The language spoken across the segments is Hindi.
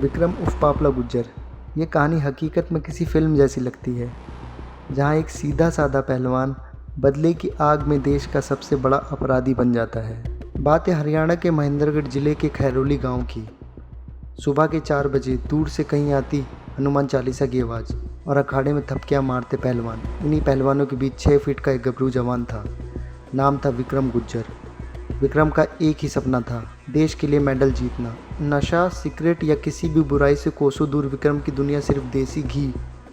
विक्रम उर्फ पापला गुज्जर। ये कहानी हकीकत में किसी फिल्म जैसी लगती है, जहाँ एक सीधा साधा पहलवान बदले की आग में देश का सबसे बड़ा अपराधी बन जाता है। बात है हरियाणा के महेंद्रगढ़ जिले के खैरोली गांव की। सुबह के 4 बजे दूर से कहीं आती हनुमान चालीसा की आवाज़ और अखाड़े में थपकियां मारते पहलवान। इन्हीं पहलवानों के बीच 6 फीट का एक गबरू जवान था। नाम था विक्रम गुज्जर। विक्रम का एक ही सपना था, देश के लिए मेडल जीतना। नशा, सिगरेट या किसी भी बुराई से कोसों दूर विक्रम की दुनिया सिर्फ देसी घी,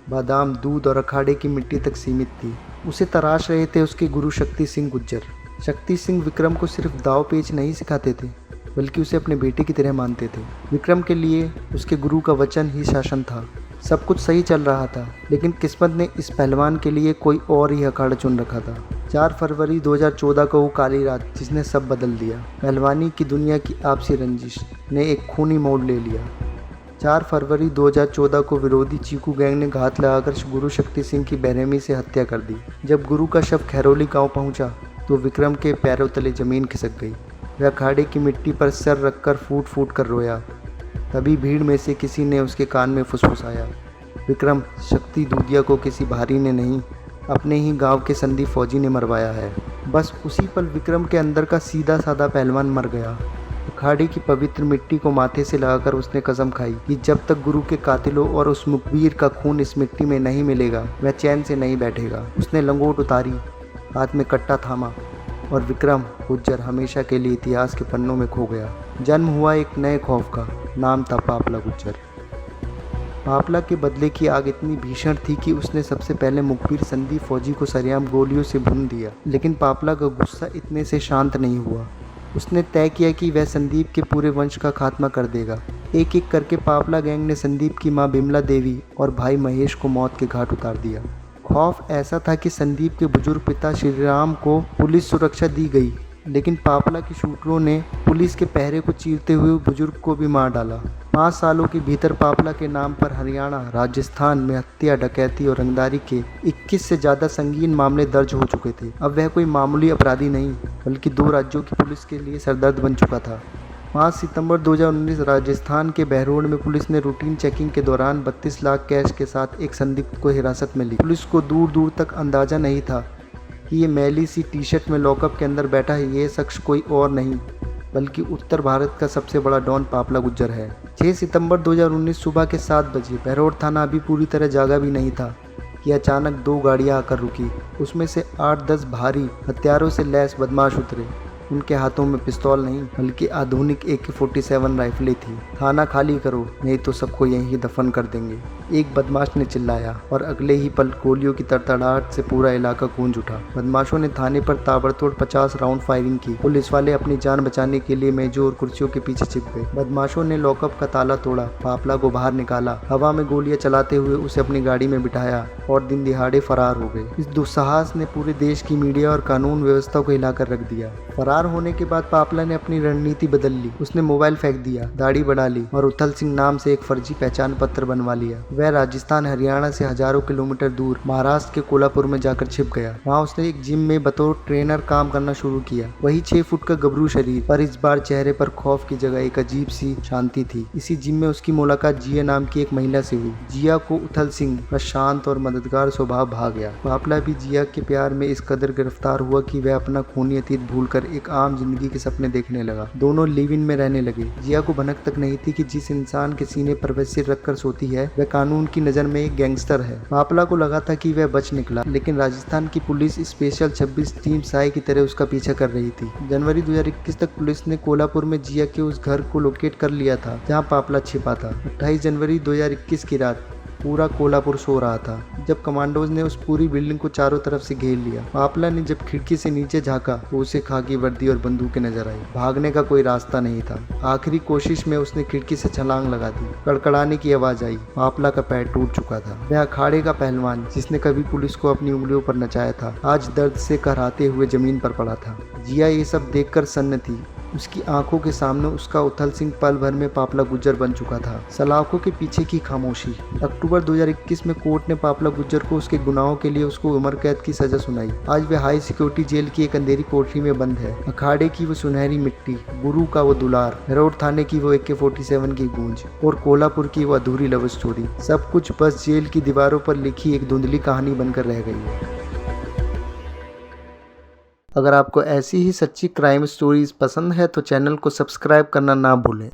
बादाम, दूध और अखाड़े की मिट्टी तक सीमित थी। उसे तराश रहे थे उसके गुरु शक्ति सिंह गुज्जर। शक्ति सिंह विक्रम को सिर्फ दाव पेच नहीं सिखाते थे, बल्कि उसे अपने बेटे की तरह मानते थे। विक्रम के लिए उसके गुरु का वचन ही शासन था। सब कुछ सही चल रहा था, लेकिन किस्मत ने इस पहलवान के लिए कोई और ही अखाड़ा चुन रखा था। 4 फरवरी 2014 को वो काली रात जिसने सब बदल दिया। पहलवानी की दुनिया की आपसी रंजिश ने एक खूनी मोड़ ले लिया। 4 फरवरी 2014 को विरोधी चीकू गैंग ने घात लगाकर गुरु शक्ति सिंह की बेरहमी से हत्या कर दी। जब गुरु का शव खैरोली गांव पहुंचा तो विक्रम के पैरों तले जमीन खिसक गई। वह अखाड़े की मिट्टी पर सर रखकर फूट फूट कर रोया। तभी भीड़ में से किसी ने उसके कान में फुसफुसाया, विक्रम, शक्ति दूधिया को किसी भारी ने नहीं, अपने ही गांव के संदीप फौजी ने मरवाया है। बस उसी पल विक्रम के अंदर का सीधा साधा पहलवान मर गया। अखाड़े की पवित्र मिट्टी को माथे से लगाकर उसने कसम खाई कि जब तक गुरु के कातिलों और उस मुखबिर का खून इस मिट्टी में नहीं मिलेगा, वह चैन से नहीं बैठेगा। उसने लंगोट उतारी, हाथ में कट्टा थामा और विक्रम गुज्जर हमेशा के लिए इतिहास के पन्नों में खो गया। जन्म हुआ एक नए खौफ का, नाम था पापला गुज्जर। पापला के बदले की आग इतनी भीषण थी कि उसने सबसे पहले मुखबिर संदीप फौजी को सरेआम गोलियों से भून दिया। लेकिन पापला का गुस्सा इतने से शांत नहीं हुआ। उसने तय किया कि वह संदीप के पूरे वंश का खात्मा कर देगा। एक एक करके पापला गैंग ने संदीप की मां बिमला देवी और भाई महेश को मौत के घाट उतार दिया। खौफ ऐसा था कि संदीप के बुजुर्ग पिता श्रीराम को पुलिस सुरक्षा दी गई, लेकिन पापला के शूटरों ने पुलिस के पहरे को चीरते हुए बुजुर्ग को भी मार डाला। 5 सालों के भीतर पापला के नाम पर हरियाणा, राजस्थान में हत्या, डकैती और रंगदारी के 21 से ज़्यादा संगीन मामले दर्ज हो चुके थे। अब वह कोई मामूली अपराधी नहीं, बल्कि 2 राज्यों की पुलिस के लिए सरदर्द बन चुका था। 5 सितंबर 2019 राजस्थान के बहरोड में पुलिस ने रूटीन चेकिंग के दौरान 32 लाख कैश के साथ एक संदिग्ध को हिरासत में ली। पुलिस को दूर दूर तक अंदाजा नहीं था कि ये मैली सी टी-शर्ट में लॉकअप के अंदर बैठा है ये शख्स कोई और नहीं, बल्कि उत्तर भारत का सबसे बड़ा डॉन पापला गुज्जर है। 6 सितंबर 2019 सुबह के 7 बजे बहरोड थाना अभी पूरी तरह जागा भी नहीं था कि अचानक 2 गाड़ियां आकर रुकी। उसमें से 8-10 भारी हथियारों से लैस बदमाश उतरे। उनके हाथों में पिस्तौल नहीं, बल्कि आधुनिक AK-47 राइफलें थी। थाना खाली करो, नहीं तो सबको यहीं दफन कर देंगे, एक बदमाश ने चिल्लाया और अगले ही पल गोलियों की तड़तड़ाहट से पूरा इलाका गूंज उठा। बदमाशों ने थाने पर ताबड़तोड़ 50 राउंड फायरिंग की। पुलिस वाले अपनी जान बचाने के लिए मेजों और कुर्सियों के पीछे छिप गए। बदमाशों ने लॉकअप का ताला तोड़ा, पापला को बाहर निकाला, हवा में गोलियां चलाते हुए उसे अपनी गाड़ी में बिठाया और दिन दिहाड़े फरार हो गए। इस दुस्साहस ने पूरे देश की मीडिया और कानून व्यवस्था को हिलाकर रख दिया। फरार होने के बाद पापला ने अपनी रणनीति बदल ली। उसने मोबाइल फेंक दिया, दाढ़ी बढ़ा ली और उथल सिंह नाम से एक फर्जी पहचान पत्र बनवा लिया। वह राजस्थान, हरियाणा से हजारों किलोमीटर दूर महाराष्ट्र के कोल्हापुर में जाकर छिप गया। वहाँ उसने एक जिम में बतौर ट्रेनर काम करना शुरू किया। वही 6 फुट का गबरू शरीर, पर इस बार चेहरे पर खौफ की जगह एक अजीब सी शांति थी। इसी जिम में उसकी मुलाकात जिया नाम की एक महिला से हुई। जिया को उथल सिंह का शांत और मददगार स्वभाव भा गया। पापला भी जिया के प्यार में इस कदर गिरफ्तार हुआ कि वह अपना खूनी अतीत भूलकर एक आम जिंदगी के सपने देखने लगा। दोनों लिव इन में रहने लगे। जिया को भनक तक नहीं थी कि जिस इंसान के सीने पर वह सिर रखकर सोती है वह कानून की नजर में एक गैंगस्टर है। पापला को लगा था कि वह बच निकला, लेकिन राजस्थान की पुलिस स्पेशल 26 टीम साई की तरह उसका पीछा कर रही थी। जनवरी 2021 तक पुलिस ने कोल्हापुर में जिया के उस घर को लोकेट कर लिया था जहां पापला छिपा था। 28 जनवरी 2021 की रात पूरा कोल्हापुर सो रहा था जब कमांडोज ने उस पूरी बिल्डिंग को चारों तरफ से घेर लिया। पापला ने जब खिड़की से नीचे झांका तो उसे खाकी वर्दी और बंदूकें नजर आई। भागने का कोई रास्ता नहीं था। आखिरी कोशिश में उसने खिड़की से छलांग लगा दी। कड़कड़ाने की आवाज आई। पापला का पैर टूट चुका था। वह अखाड़े का पहलवान जिसने कभी पुलिस को अपनी उंगलियों पर नचाया था, आज दर्द से कराहते हुए जमीन पर पड़ा था। जिया ये सब देखकर सन्न थी। उसकी आंखों के सामने उसका उथल सिंह पल भर में पापला गुज्जर बन चुका था। सलाखों के पीछे की खामोशी। अक्टूबर 2021 में कोर्ट ने पापला गुज्जर को उसके गुनाहों के लिए उसको उम्र कैद की सजा सुनाई। आज वह हाई सिक्योरिटी जेल की एक अंधेरी कोठरी में बंद है। अखाड़े की वो सुनहरी मिट्टी, गुरु का वो दुलार, रोड थाने की वो AK-47 की गूंज और कोल्हापुर की वो अधूरी लव स्टोरी, सब कुछ बस जेल की दीवारों पर लिखी एक धुंधली कहानी बनकर रह गई है। अगर आपको ऐसी ही सच्ची क्राइम स्टोरीज पसंद है तो चैनल को सब्सक्राइब करना ना भूलें।